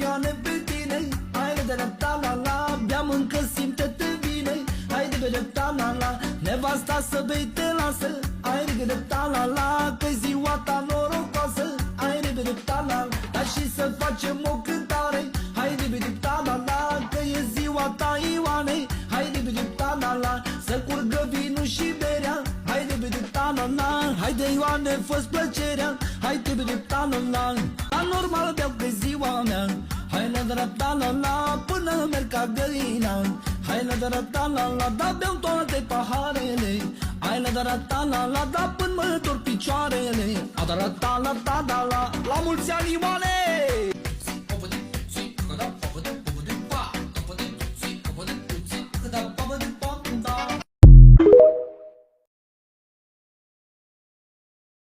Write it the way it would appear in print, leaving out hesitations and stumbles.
milioane pe tine. Hai de ta la la, beam încă simte-te bine. Hai de ta la la, nevasta să bei te lasă. Hai de ta la la, că ziua ta norocoasă. Hai de ta la la, dar și să facem o cântare. Hai de ta la la, că e ziua ta Ioane. Hai de ta la la, să curgă vinul și berea. Hai de ta la la, hai de Ioane fă-ți plăcerea. Hai de ta la la, dar normal beau că ziua mea. Hai la ta la la, până merg ca găina. Hai la ta la la, da beau toate paharele. Hai la ta la la, da până mă dor picioarele. A da la ta la, la mulți ani Ioane!